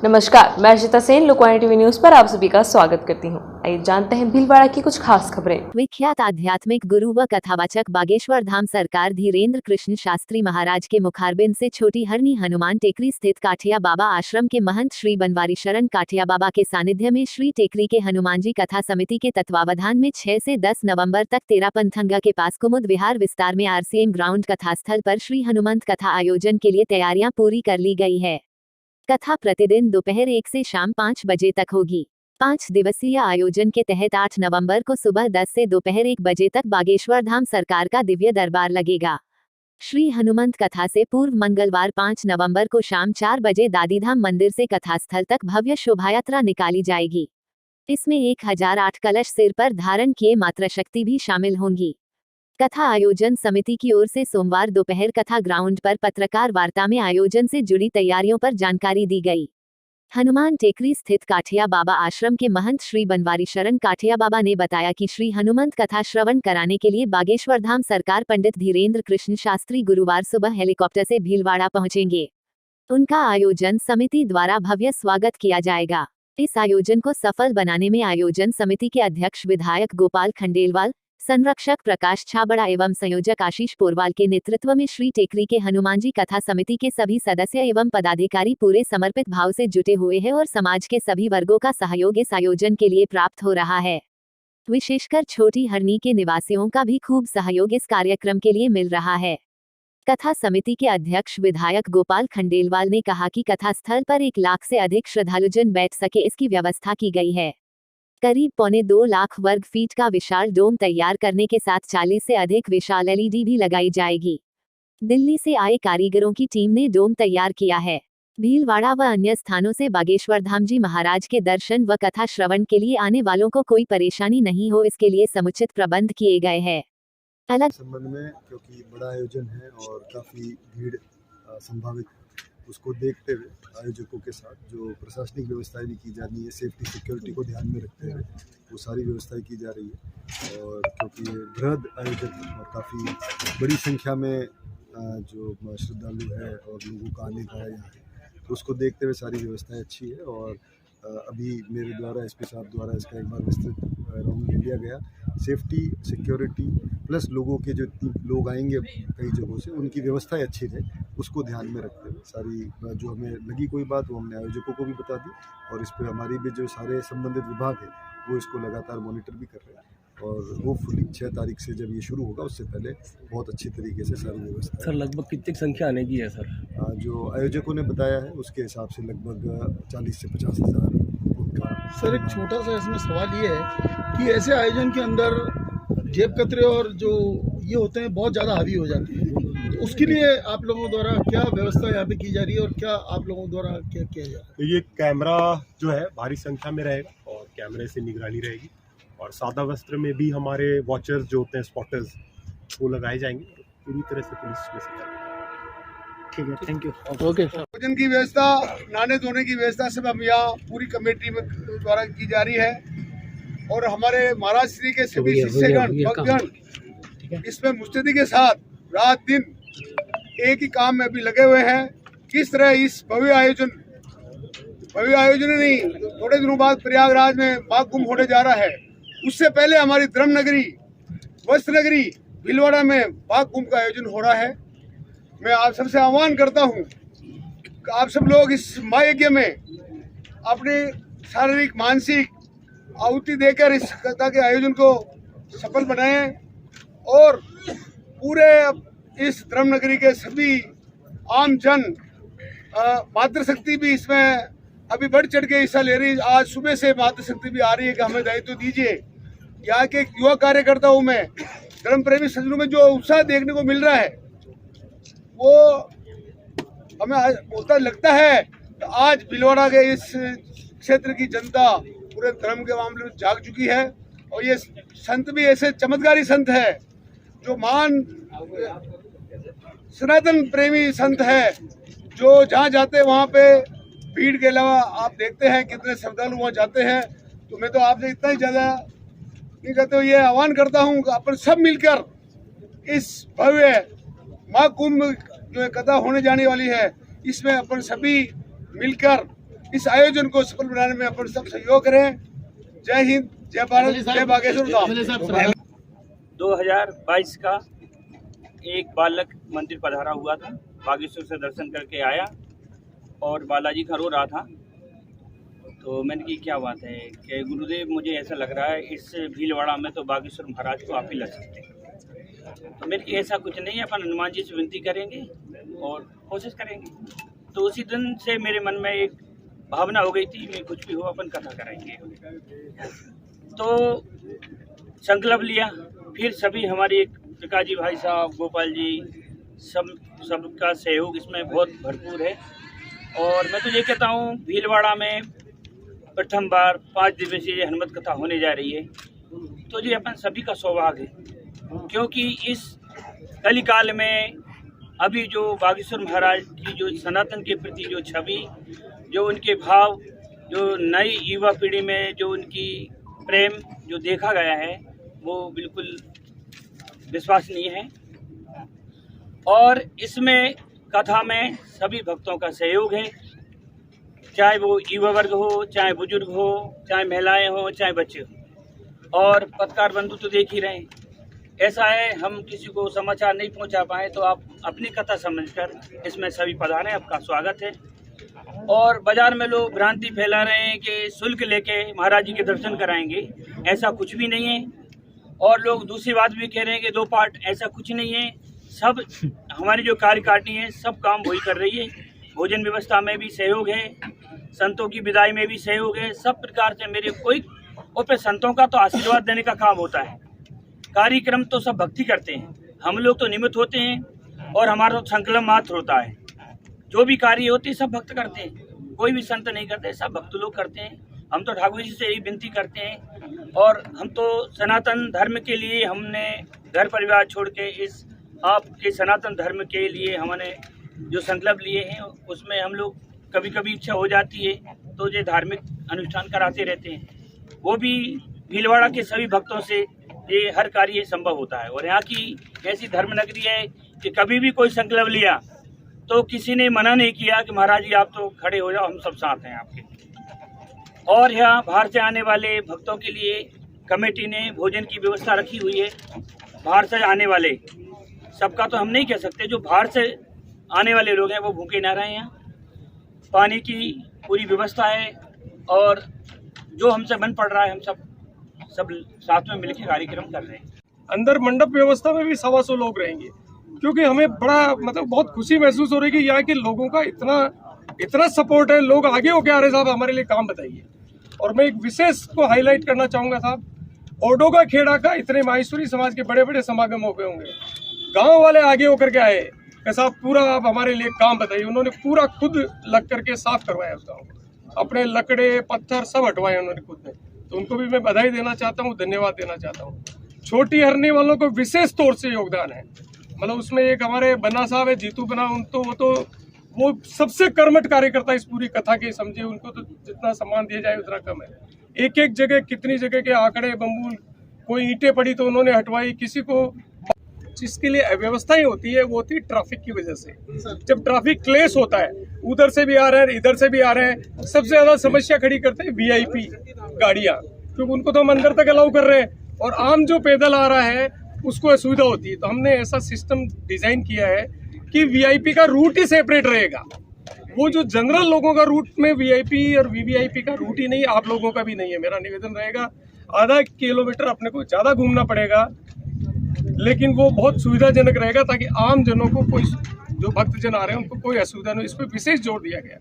नमस्कार, मैं Arshita Sen Lokvani TV news पर आप सभी का स्वागत करती हूं। आइए जानते हैं भीलवाड़ा की कुछ खास खबरें। विख्यात आध्यात्मिक गुरु व कथावाचक बागेश्वर धाम सरकार धीरेन्द्र कृष्ण शास्त्री महाराज के मुखारबिंद से छोटी हरनी हनुमान टेकरी स्थित काठिया बाबा आश्रम के महंत श्री बनवारी शरण काठिया बाबा के सानिध्य में श्री टेकरी के हनुमान जी कथा समिति के तत्वावधान में 6 से 10 नवंबर तक तेरापंथंगा के पास कुमुद विहार विस्तार में RCM ग्राउंड कथास्थल पर श्री हनुमंत कथा आयोजन के लिए तैयारियां पूरी कर ली गई है। कथा प्रतिदिन दोपहर 1 से शाम 5 बजे तक होगी। 5 दिवसीय आयोजन के तहत 8 नवंबर को सुबह 10 से दोपहर 1 बजे तक बागेश्वर धाम सरकार का दिव्य दरबार लगेगा। श्री हनुमंत कथा से पूर्व मंगलवार 5 नवंबर को शाम 4 बजे दादीधाम मंदिर से कथास्थल तक भव्य शोभायात्रा निकाली जाएगी। इसमें 1008 कलश सिर पर धारण किए मातृशक्ति भी शामिल होंगी। कथा आयोजन समिति की ओर से सोमवार दोपहर कथा ग्राउंड पर पत्रकार वार्ता में आयोजन से जुड़ी तैयारियों पर जानकारी दी गई। हनुमान टेकरी स्थित काठिया बाबा आश्रम के महंत श्री बनवारी शरण काठिया बाबा ने बताया कि श्री हनुमंत कथा श्रवण कराने के लिए बागेश्वर धाम सरकार पंडित धीरेन्द्र कृष्ण शास्त्री गुरुवार सुबह हेलीकॉप्टर से भीलवाड़ा पहुंचेंगे। उनका आयोजन समिति द्वारा भव्य स्वागत किया जाएगा। इस आयोजन को सफल बनाने में आयोजन समिति के अध्यक्ष विधायक गोपाल खंडेलवाल, संरक्षक प्रकाश छाबड़ा एवं संयोजक आशीष पोरवाल के नेतृत्व में श्री टेकरी के हनुमान जी कथा समिति के सभी सदस्य एवं पदाधिकारी पूरे समर्पित भाव से जुटे हुए हैं और समाज के सभी वर्गों का सहयोग इस आयोजन के लिए प्राप्त हो रहा है। विशेषकर छोटी हरनी के निवासियों का भी खूब सहयोग इस कार्यक्रम के लिए मिल रहा है। कथा समिति के अध्यक्ष विधायक गोपाल खंडेलवाल ने कहा कि कथा स्थल पर 1 लाख से अधिक श्रद्धालुजन बैठ सके इसकी व्यवस्था की गई है। करीब 1.25 लाख वर्ग फीट का विशाल डोम तैयार करने के साथ 40 से अधिक विशाल LED भी लगाई जाएगी। दिल्ली से आए कारीगरों की टीम ने डोम तैयार किया है। भीलवाड़ा व अन्य स्थानों से बागेश्वर धाम जी महाराज के दर्शन व कथा श्रवण के लिए आने वालों को कोई परेशानी नहीं हो, इसके लिए समुचित प्रबंध किए गए हैं। अलग संबंध में क्योंकि बड़ा आयोजन है और काफ़ी भीड़ संभावित, उसको देखते हुए आयोजकों के साथ जो प्रशासनिक व्यवस्थाएं भी की जानी है, सेफ्टी सिक्योरिटी को ध्यान में रखते हुए वो सारी व्यवस्थाएं की जा रही है। और क्योंकि ये बृहद आयोजन है और काफ़ी बड़ी संख्या में जो श्रद्धालु है और लोगों का आने का है यहाँ, तो उसको देखते हुए सारी व्यवस्थाएं अच्छी है। और अभी मेरे द्वारा SP साहब द्वारा इसका एक बार विस्तृत राउंड ले लिया गया। सेफ्टी सिक्योरिटी प्लस लोगों के जो लोग आएंगे कई जगहों से, उनकी व्यवस्थाएं अच्छी रहे, उसको ध्यान में रखते हुए सारी जो हमें लगी कोई बात वो हमने आयोजकों को भी बता दी। और इस पर हमारी भी जो सारे संबंधित विभाग है वो इसको लगातार मॉनिटर भी कर रहे हैं। और होपफुली 6 तारीख से जब ये शुरू होगा उससे पहले बहुत अच्छी तरीके से सारी व्यवस्था। सर लगभग कितनी संख्या आने की है सर? जो आयोजकों ने बताया है उसके हिसाब से लगभग 40 से 50 हज़ार उनका। सर एक छोटा सा इसमें सवाल ये है कि ऐसे आयोजन के अंदर जेब कतरे और जो ये होते हैं बहुत ज़्यादा हावी हो जाते हैं, तो उसके लिए आप लोगों द्वारा क्या व्यवस्था यहाँ पे की जा रही है और क्या आप लोगों द्वारा क्या किया जा रहा है? तो ये कैमरा जो है भारी संख्या में रहेगा और कैमरे से निगरानी रहेगी। और सादा वस्त्र में भी हमारे वॉचर्स जो होते हैं, स्पॉटर्स, वो लगाए जाएंगे। पूरी तरह से पुलिस में से ठीक है, थैंक यू। Okay sir. भोजन की व्यवस्था, नहाने धोने की व्यवस्था सब हम यहाँ पूरी कमेटी में द्वारा की जा रही है। और हमारे महाराज श्री के सभी शिष्यगण भक्तगण इसमें मुस्तैदी के साथ रात दिन एक ही काम में अभी लगे हुए हैं। किस तरह इस भव्य आयोजन नहीं, थोड़े दिनों बाद प्रयागराज में माघ कुंभ होने जा रहा है, उससे पहले हमारी धर्म नगरी वस्त्र नगरी भीलवाड़ा में माघ कुंभ का आयोजन हो रहा है। मैं आप सबसे आह्वान करता हूँ कि आप सब लोग इस महायज्ञ में अपनी शारीरिक मानसिक आहुति देकर इस कथा के आयोजन को सफल बनाएं। और पूरे इस धर्म नगरी के सभी आम जन, मातृशक्ति भी इसमें अभी बढ़ चढ़ के हिस्सा ले रही है। आज सुबह से मातृशक्ति भी आ रही है कि हमें दायित्व दीजिए। यहाँ के युवा कार्यकर्ता हूँ मैं, धर्म प्रेमी सज्जनों में जो उत्साह देखने को मिल रहा है वो हमें होता लगता है। तो आज भीलवाड़ा के इस क्षेत्र की जनता पूरे धर्म के मामले में जाग चुकी है। और ये संत भी ऐसे चमत्कारी संत है जो महान सनातन प्रेमी संत है, जो जहाँ जाते हैं वहाँ पे भीड़ के अलावा आप देखते हैं कितने श्रद्धालु वहाँ जाते हैं। तो मैं तो आपसे इतना ही ज़्यादा नहीं कहते हुए ये आह्वान करता हूँ कि अपन सब मिलकर इस भव्य माघ कुंभ जो कथा होने जाने वाली है, इसमें अपन सभी मिलकर इस आयोजन को सफल बनाने में अपन सब सहयोग करें। जय हिंद, जय भारत, जय बागेश्वर धाम। 2022 का एक बालक मंदिर पधारा हुआ था, बागेश्वर से दर्शन करके आया और बालाजी का रो रहा था। तो मैंने की क्या बात है कि गुरुदेव, मुझे ऐसा लग रहा है इस भीलवाड़ा में तो बागेश्वर महाराज को आप ही ला सकते हैं। तो मैंने कि ऐसा कुछ नहीं है, अपन हनुमान जी से विनती करेंगे और कोशिश करेंगे। तो उसी दिन से मेरे मन में एक भावना हो गई थी, मैं कुछ भी हो अपन कथा कराएंगे। तो संकल्प लिया, फिर सभी हमारे एक प्रकाश जी भाई साहब, गोपाल जी, सबका सहयोग इसमें बहुत भरपूर है। और मैं तो ये कहता हूँ, भीलवाड़ा में प्रथम बार 5 दिवसीय हनुमत कथा होने जा रही है, तो ये अपन सभी का सौभाग्य है, क्योंकि इस कलिकाल में अभी जो बागेश्वर महाराज की जो सनातन के प्रति जो छवि, जो उनके भाव, जो नई युवा पीढ़ी में जो उनकी प्रेम जो देखा गया है, वो बिल्कुल विश्वसनीय है। और इसमें कथा में सभी भक्तों का सहयोग है, चाहे वो युवा वर्ग हो, चाहे बुजुर्ग हो, चाहे महिलाएं हो, चाहे बच्चे हो। और पत्रकार बंधु तो देख ही रहे हैं, ऐसा है हम किसी को समाचार नहीं पहुंचा पाए तो आप अपनी कथा समझकर इसमें सभी पधारें, आपका स्वागत है। और बाजार में लोग भ्रांति फैला रहे हैं कि शुल्क लेके महाराज जी के दर्शन कराएंगे, ऐसा कुछ भी नहीं है। और लोग दूसरी बात भी कह रहे हैं कि 2 पार्ट, ऐसा कुछ नहीं है। सब हमारी जो कार्यकारिणी है सब काम वही कर रही है। भोजन व्यवस्था में भी सहयोग है, संतों की विदाई में भी सहयोग है, सब प्रकार से मेरे कोई और पे संतों का तो आशीर्वाद देने का काम होता है। कार्यक्रम तो सब भक्ति करते हैं, हम लोग तो निमित्त होते हैं और हमारा तो संकल्प मात्र होता है। जो भी कार्य होती है सब भक्त करते हैं, कोई भी संत नहीं करते, सब भक्त लोग करते हैं। हम तो ठाकुर जी से यही विनती करते हैं। और हम तो सनातन धर्म के लिए हमने घर परिवार छोड़ के इस आपके सनातन धर्म के लिए हमने जो संकल्प लिए हैं, उसमें हम लोग कभी कभी इच्छा हो जाती है तो ये धार्मिक अनुष्ठान कराते रहते हैं। वो भी भीलवाड़ा के सभी भक्तों से ये हर कार्य संभव होता है। और यहाँ की ऐसी धर्म नगरी है कि कभी भी कोई संकल्प लिया तो किसी ने मना नहीं किया कि महाराज जी आप तो खड़े हो जाओ, हम सब साथ हैं आपके। और यहाँ बाहर से आने वाले भक्तों के लिए कमेटी ने भोजन की व्यवस्था रखी हुई है। बाहर से आने वाले सबका तो हम नहीं कह सकते, जो बाहर से आने वाले लोग हैं वो भूखे ना रहें। यहाँ पानी की पूरी व्यवस्था है और जो हमसे बन पड़ रहा है हम सब साथ में मिलकर कार्यक्रम कर रहे हैं। अंदर मंडप व्यवस्था में भी 125 लोग रहेंगे, क्योंकि हमें बड़ा बहुत खुशी महसूस हो रही है कि यहाँ के लोगों का इतना सपोर्ट है। लोग आगे होके आ रहे साहब, हमारे लिए काम बताइए। और मैं एक विशेष को हाईलाइट करना चाहूँगा साहब, ओडोगा खेड़ा का इतने माहेश्वरी समाज के बड़े बड़े समागम हो गए होंगे, गाँव वाले आगे होकर के आए कि साहब पूरा आप हमारे लिए काम बताइए। उन्होंने पूरा खुद लग करके साफ करवाया उस गाँव को, अपने लकड़े पत्थर सब हटवाए उन्होंने खुद ने। तो उनको भी मैं बधाई देना चाहता हूँ, धन्यवाद देना चाहता हूँ। छोटी हरनी वालों को विशेष तौर से योगदान है, मतलब उसमें एक हमारे बन्ना साहब है, जीतू बना, वो सबसे कर्मठ कार्यकर्ता इस पूरी कथा के, समझिए उनको तो जितना सम्मान दिया जाए उतना कम है। एक जगह कितनी जगह के आंकड़े बम्बूल, कोई ईंटें पड़ी तो उन्होंने हटवाई, किसी को जिसके लिए अव्यवस्थाएं होती है वो होती है ट्रैफिक की वजह से। जब ट्रैफिक क्लेश होता है, उधर से भी आ रहे हैं इधर से भी आ रहे हैं, सबसे ज्यादा समस्या खड़ी करते हैं वीआईपी गाड़ियां, क्योंकि उनको तो हम अंदर तक अलाउ कर रहे हैं और आम जो पैदल आ रहा है उसको असुविधा होती है। तो हमने ऐसा सिस्टम डिजाइन किया है कि वीआईपी का रूट ही सेपरेट रहेगा। वो जो जनरल लोगों का रूट में वीआईपी और वीवीआईपी का रूट ही नहीं, आप लोगों का भी नहीं है। मेरा निवेदन रहेगा, आधा किलोमीटर अपने को ज्यादा घूमना पड़ेगा, लेकिन वो बहुत सुविधाजनक रहेगा ताकि आम जनों को, कोई जो भक्तजन आ रहे हैं उनको कोई असुविधा नहीं। इस पर विशेष जोर दिया गया।